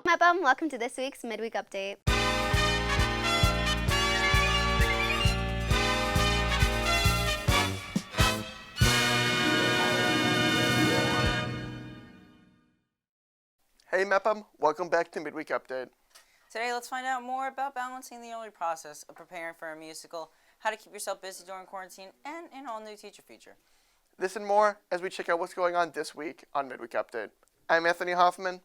Mepham, welcome to this week's Midweek Update. Hey Mepham, welcome back to Midweek Update. Today, let's find out more about balancing the early process of preparing for a musical, how to keep yourself busy during quarantine, and an all-new teacher feature. This and more as we check out what's going on this week on Midweek Update. I'm Anthony Hoffman.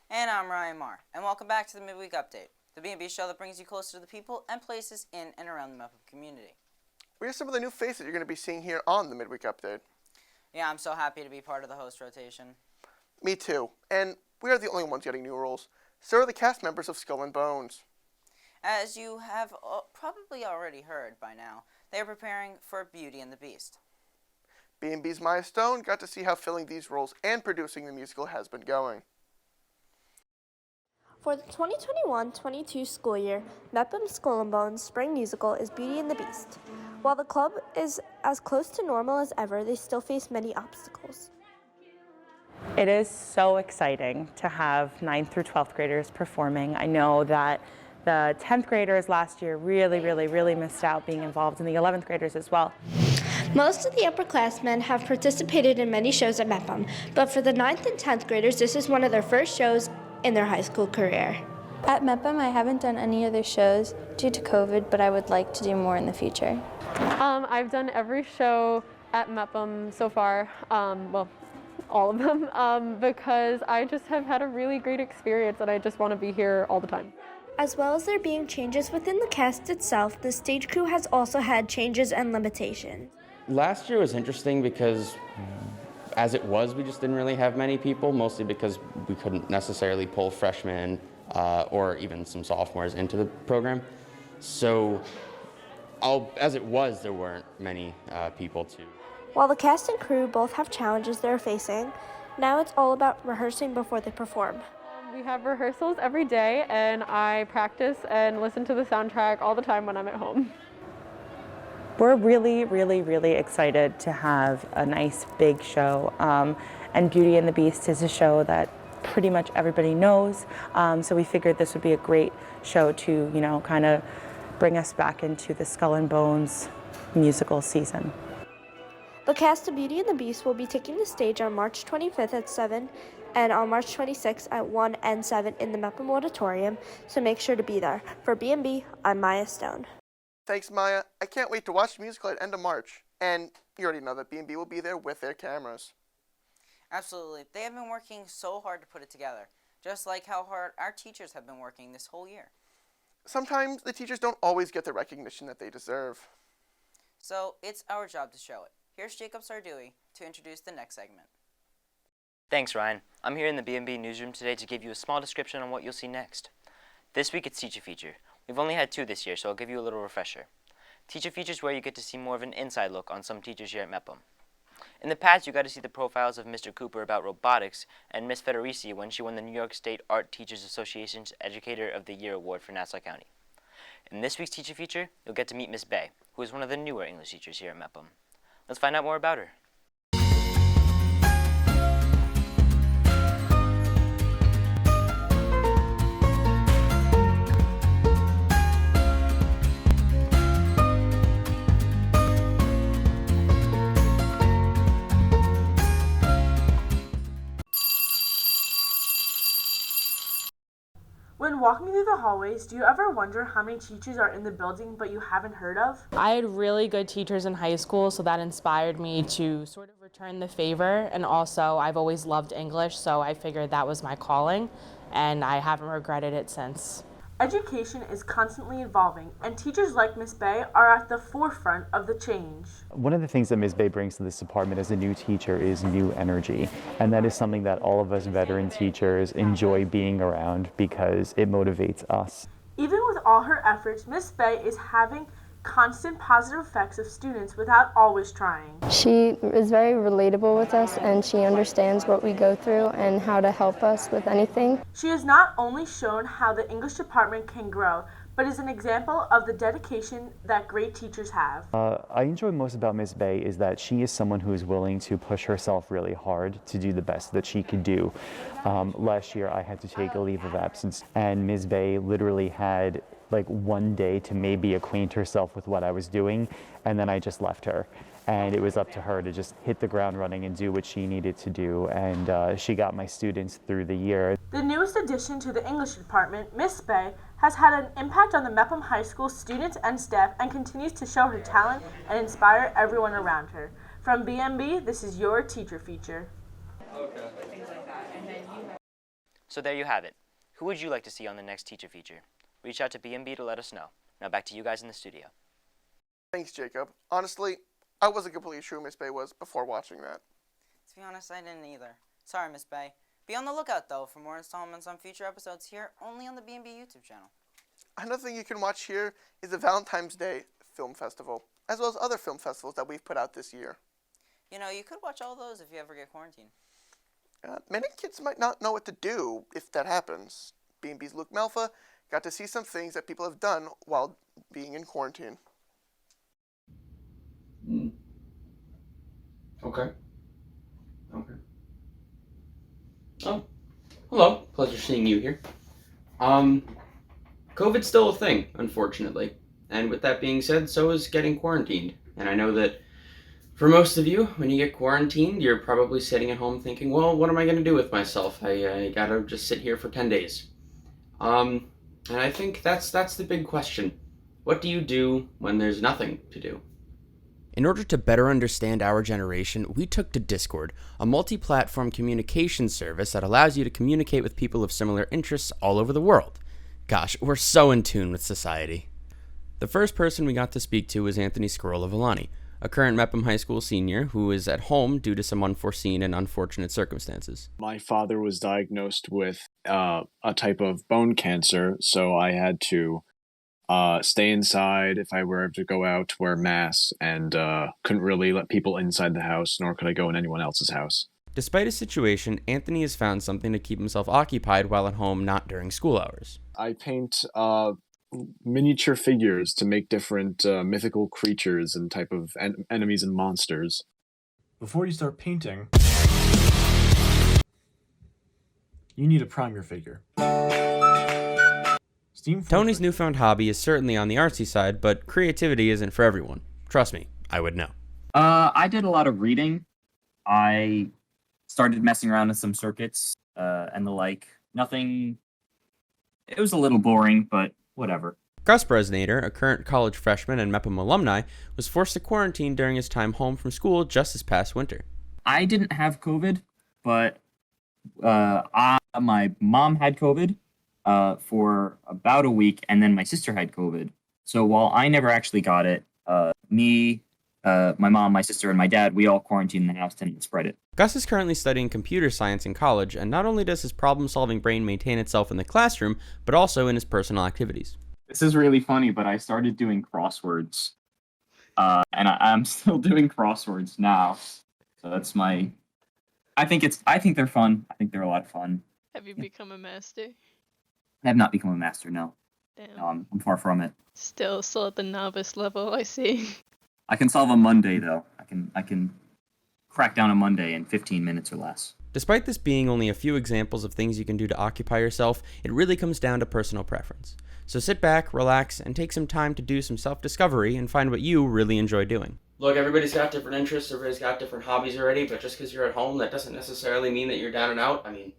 And I'm Ryan Marr, and welcome back to the Midweek Update, the B&B show that brings you closer to the people and places in and around the Mepham community. We have some of the new faces you're going to be seeing here on the Midweek Update. Yeah, I'm so happy to be part of the host rotation. Me too, and we are the only ones getting new roles. So are the cast members of Skull and Bones. As you have probably already heard by now, they are preparing for Beauty and the Beast. B&B's Maya Stone got to see how filling these roles and producing the musical has been going. For the 2021-22 school year, Mepham Skull and Bones Spring Musical is Beauty and the Beast. While the club is as close to normal as ever, they still face many obstacles. It is so exciting to have 9th through 12th graders performing. I know that the 10th graders last year really missed out being involved, in the 11th graders as well. Most of the upperclassmen have participated in many shows at Mepham, but for the 9th and 10th graders, this is one of their first shows in their high school career. At Mepham, I haven't done any other shows due to COVID, but I would like to do more in the future. I've done every show at Mepham so far, all of them, because I just have had a really great experience and I just want to be here all the time. As well as there being changes within the cast itself, the stage crew has also had changes and limitations. Last year was interesting because as it was, we just didn't really have many people, mostly because we couldn't necessarily pull freshmen or even some sophomores into the program. So as it was, there weren't many people to. While the cast and crew both have challenges they're facing, now it's all about rehearsing before they perform. We have rehearsals every day and I practice and listen to the soundtrack all the time when I'm at home. We're really excited to have a nice big show, and Beauty and the Beast is a show that pretty much everybody knows, so we figured this would be a great show to, kind of bring us back into the Skull and Bones musical season. The cast of Beauty and the Beast will be taking the stage on March 25th at 7 and on March 26th at 1 and 7 in the Mepham Auditorium, so make sure to be there. For B&B, I'm Maya Stone. Thanks, Maya. I can't wait to watch the musical at end of March. And you already know that B&B will be there with their cameras. Absolutely. They have been working so hard to put it together, just like how hard our teachers have been working this whole year. Sometimes the teachers don't always get the recognition that they deserve. So it's our job to show it. Here's Jacob Sarduy to introduce the next segment. Thanks, Ryan. I'm here in the B&B newsroom today to give you a small description on what you'll see next. This week it's Teacher Feature. We've only had 2 this year, so I'll give you a little refresher. Teacher Feature is where you get to see more of an inside look on some teachers here at Mepham. In the past, you got to see the profiles of Mr. Cooper about robotics and Miss Federici when she won the New York State Art Teachers Association's Educator of the Year Award for Nassau County. In this week's Teacher Feature, you'll get to meet Miss Bay, who is one of the newer English teachers here at Mepham. Let's find out more about her. When walking through the hallways, do you ever wonder how many teachers are in the building but you haven't heard of? I had really good teachers in high school, so that inspired me to sort of return the favor. And also, I've always loved English, so I figured that was my calling, and I haven't regretted it since. Education is constantly evolving, and teachers like Miss Bay are at the forefront of the change. One of the things that Ms. Bay brings to this department as a new teacher is new energy, and that is something that all of us veteran teachers enjoy being around because it motivates us. Even with all her efforts, Miss Bay is having constant positive effects of students without always trying. She is very relatable with us, and she understands what we go through and how to help us with anything. She has not only shown how the English department can grow, but is an example of the dedication that great teachers have. I enjoy most about Miss Bay is that she is someone who is willing to push herself really hard to do the best that she could do. Last year I had to take a leave of absence, and Ms. Bay literally had like one day to maybe acquaint herself with what I was doing, and then I just left her. And it was up to her to just hit the ground running and do what she needed to do, and she got my students through the year. The newest addition to the English department, Miss Bay, has had an impact on the Mepham High School students and staff and continues to show her talent and inspire everyone around her. From BMB, this is your teacher feature. So there you have it. Who would you like to see on the next teacher feature? Reach out to BMB to let us know. Now back to you guys in the studio. Thanks, Jacob. Honestly, I wasn't completely sure who Miss Bay was before watching that. To be honest, I didn't either. Sorry, Miss Bay. Be on the lookout, though, for more installments on future episodes here only on the B&B YouTube channel. Another thing you can watch here is the Valentine's Day Film Festival, as well as other film festivals that we've put out this year. You know, you could watch all those if you ever get quarantined. Many kids might not know what to do if that happens. B&B's Luke Melfa got to see some things that people have done while being in quarantine. Okay. Oh, hello. Pleasure seeing you here. COVID's still a thing, unfortunately. And with that being said, so is getting quarantined. And I know that for most of you, when you get quarantined, you're probably sitting at home thinking, well, what am I going to do with myself? I gotta just sit here for 10 days. And I think that's the big question. What do you do when there's nothing to do? In order to better understand our generation, we took to Discord, a multi-platform communication service that allows you to communicate with people of similar interests all over the world. Gosh, we're so in tune with society. The first person we got to speak to was Anthony Scarola-Villani, a current Mepham High School senior who is at home due to some unforeseen and unfortunate circumstances. My father was diagnosed with a type of bone cancer, so I had to stay inside. If I were to go out, wear masks, and couldn't really let people inside the house, nor could I go in anyone else's house. Despite his situation, Anthony has found something to keep himself occupied while at home, not during school hours. I paint miniature figures to make different mythical creatures and type of enemies and monsters. Before you start painting, you need to prime your figure. Tony's newfound hobby is certainly on the artsy side, but creativity isn't for everyone. Trust me, I would know. I did a lot of reading. I started messing around with some circuits and the like. Nothing. It was a little boring, but whatever. Gus Bresnader, a current college freshman and Mepham alumni, was forced to quarantine during his time home from school just this past winter. I didn't have COVID, but my mom had COVID for about a week, and then my sister had COVID. So while I never actually got it, me, my mom, my sister, and my dad, we all quarantined in the house and spread it. Gus is currently studying computer science in college, and not only does his problem-solving brain maintain itself in the classroom, but also in his personal activities. This is really funny, but I started doing crosswords, and I'm still doing crosswords now. So that's my. I think they're fun. I think they're a lot of fun. Have you become a master? I have not become a master. No. Damn. No, I'm far from it. Still at the novice level, I see. I can solve a Monday though. I can crack down a Monday in 15 minutes or less. Despite this being only a few examples of things you can do to occupy yourself, it really comes down to personal preference. So sit back, relax, and take some time to do some self-discovery and find what you really enjoy doing. Look, everybody's got different interests, everybody's got different hobbies already, but just because you're at home, that doesn't necessarily mean that you're down and out. I mean,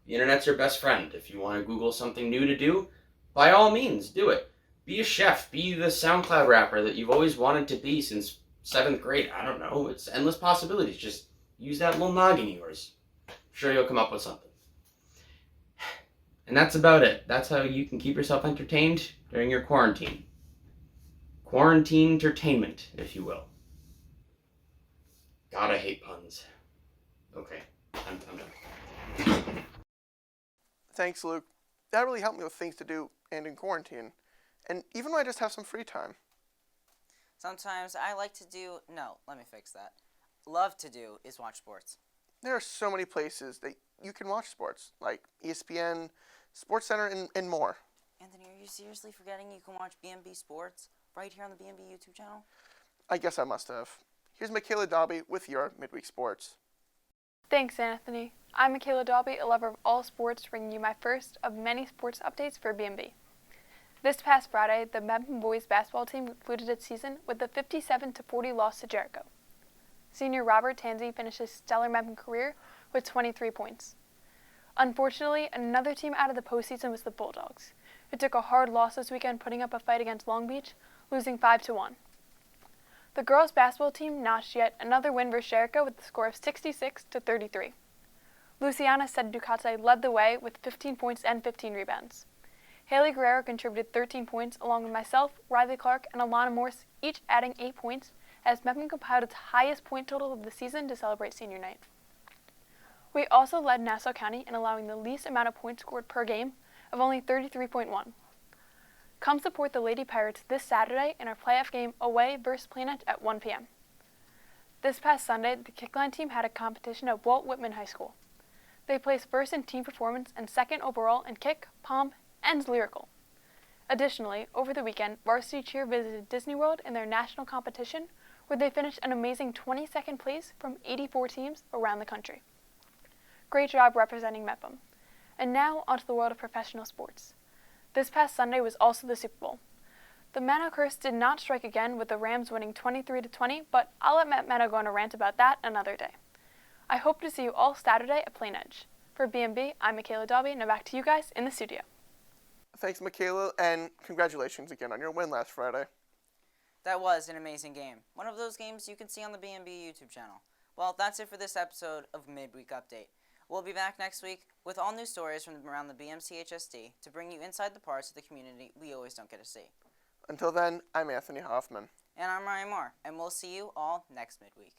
the internet's your best friend. If you want to Google something new to do, by all means, do it. Be a chef, be the SoundCloud rapper that you've always wanted to be since 7th grade. I don't know, it's endless possibilities. Just use that little noggin of yours. I'm sure you'll come up with something. And that's about it. That's how you can keep yourself entertained during your quarantine. Quarantine entertainment, if you will. God, I hate puns. Okay, I'm done. Thanks, Luke. That really helped me with things to do and in quarantine. And even when I just have some free time. Sometimes I like to do, no, let me fix that. Love to do is watch sports. There are so many places that you can watch sports, like ESPN, SportsCenter, and more. Anthony, are you seriously forgetting you can watch BMB Sports right here on the BMB YouTube channel? I guess I must have. Here's Makyala Daube with your Midweek Sports. Thanks, Anthony. I'm Makyala Daube, a lover of all sports, bringing you my first of many sports updates for BMB. This past Friday, the Mepham boys basketball team concluded its season with a 57-40 loss to Jericho. Senior Robert Tansey finished his stellar Mepham career with 23 points. Unfortunately, another team out of the postseason was the Bulldogs, who took a hard loss this weekend, putting up a fight against Long Beach, losing 5-1. The girls' basketball team notched yet another win versus Jericho with a score of 66-33. Luciana Ducate led the way with 15 points and 15 rebounds. Haley Guerrero contributed 13 points, along with myself, Riley Clark, and Alana Morse, each adding 8 points, as Mepham compiled its highest point total of the season to celebrate senior night. We also led Nassau County in allowing the least amount of points scored per game of only 33.1. Come support the Lady Pirates this Saturday in our playoff game away versus Plainedge at 1 p.m. This past Sunday, the Kickline team had a competition at Walt Whitman High School. They placed first in team performance and second overall in kick, pom, and lyrical. Additionally, over the weekend, varsity cheer visited Disney World in their national competition, where they finished an amazing 22nd place from 84 teams around the country. Great job representing Mepham. And now onto the world of professional sports. This past Sunday was also the Super Bowl. The Mano curse did not strike again, with the Rams winning 23-20, but I'll let Matt Mano go on a rant about that another day. I hope to see you all Saturday at Plainedge. For BMB, I'm Makyala Daube. Now back to you guys in the studio. Thanks, Makyala, and congratulations again on your win last Friday. That was an amazing game. One of those games you can see on the BMB YouTube channel. Well, that's it for this episode of Midweek Update. We'll be back next week with all new stories from around the BMCHSD to bring you inside the parts of the community we always don't get to see. Until then, I'm Anthony Hoffman. And I'm Ryan Marr, and we'll see you all next midweek.